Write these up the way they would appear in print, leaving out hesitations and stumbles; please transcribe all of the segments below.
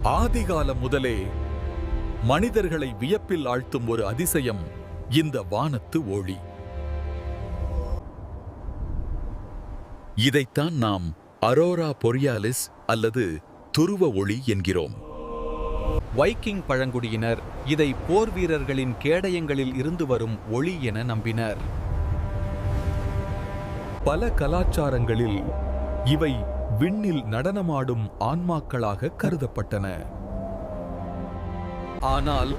ஆதிகாலம் முதலே மனிதர்களை வியப்பில் ஆழ்த்தும் ஒரு அதிசயம் இந்த வானத்து ஒளி. இதைத்தான் நாம் அரோரா பொரியாலிஸ் அல்லது துருவ ஒளி என்கிறோம். வைக்கிங் பழங்குடியினர் இதை போர் வீரர்களின் கேடயங்களில் இருந்து வரும் ஒளி என நம்பினர். பல கலாச்சாரங்களில் இவை விண்ணில் நடனமாடும் ஆன்மாக்களாக கருதப்பட்டன. ஆனால்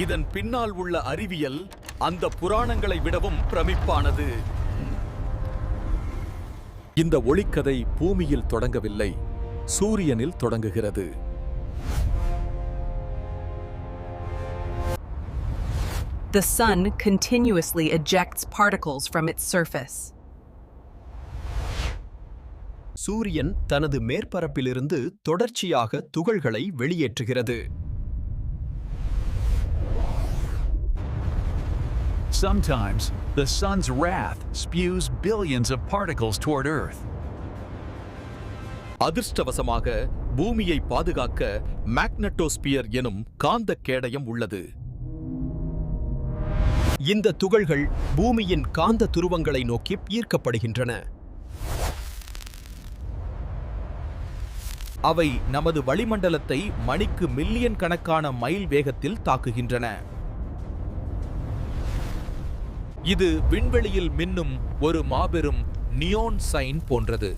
இதன் பின்னால் உள்ள அறிவியல் அந்த புராணங்களை விடவும் பிரமிப்பானது. இந்த ஒளிக்கதை பூமியில் தொடங்கவில்லை, சூரியனில் தொடங்குகிறது. The sun continuously ejects particles from its surface. சூரியன் தனது மேற்பரப்பிலிருந்து தொடர்ச்சியாக துகள்களை வெளியேற்றுகிறது. Sometimes, the sun's wrath spews billions of particles toward Earth. அதிர்ஷ்டவசமாக பூமியை பாதுகாக்க மேக்னட்டோஸ்பியர் எனும் காந்த கேடயம் உள்ளது. இந்த துகள்கள் பூமியின் காந்த துருவங்களை நோக்கி ஈர்க்கப்படுகின்றன. அவை நமது வளிமண்டலத்தை மணிக்கு மில்லியன் கணக்கான மைல் வேகத்தில் தாக்குகின்றன. இது விண்வெளியில் மின்னும் ஒரு மாபெரும் நியோன் சைன் போன்றது.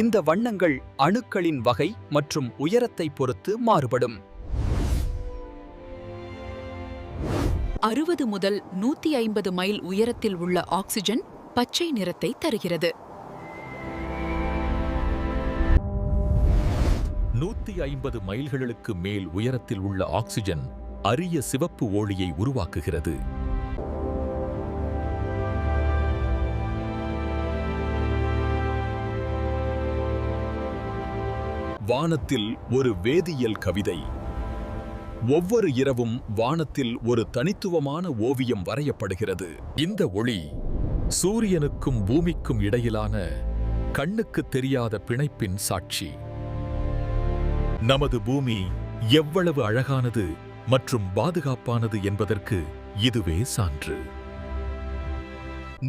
இந்த வண்ணங்கள் அணுக்களின் வகை மற்றும் உயரத்தை பொறுத்து மாறுபடும். 60 முதல் 150 மைல் உயரத்தில் உள்ள ஆக்சிஜன் பச்சை நிறத்தை தருகிறது. 150 மைல்களுக்கு மேல் உயரத்தில் உள்ள ஆக்சிஜன் அரிய சிவப்பு ஒளியை உருவாக்குகிறது. வானத்தில் ஒரு வேதியியல் கவிதை. ஒவ்வொரு இரவும் வானத்தில் ஒரு தனித்துவமான ஓவியம் வரையப்படுகிறது. இந்த ஒளி சூரியனுக்கும் பூமிக்கும் இடையிலான கண்ணுக்கு தெரியாத பிணைப்பின் சாட்சி. நமது பூமி எவ்வளவு அழகானது மற்றும் பாதுகாப்பானது என்பதற்கு இதுவே சான்று.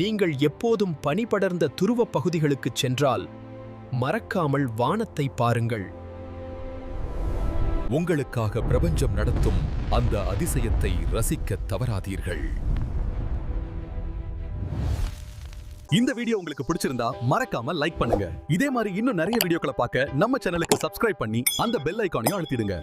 நீங்கள் எப்போதும் பனிபடர்ந்த துருவ பகுதிகளுக்குச் சென்றால் மறக்காமல் வானத்தை பாருங்கள். உங்களுக்காக பிரபஞ்சம் நடத்தும் அந்த அதிசயத்தை ரசிக்க தவறாதீர்கள். இந்த வீடியோ உங்களுக்கு பிடிச்சிருந்தா மறக்காம லைக் பண்ணுங்க. இதே மாதிரி இன்னும் நிறைய வீடியோக்களை பார்க்க நம்ம சேனலுக்கு சப்ஸ்கிரைப் பண்ணி அந்த பெல் ஐகானையும் அழுத்திடுங்க.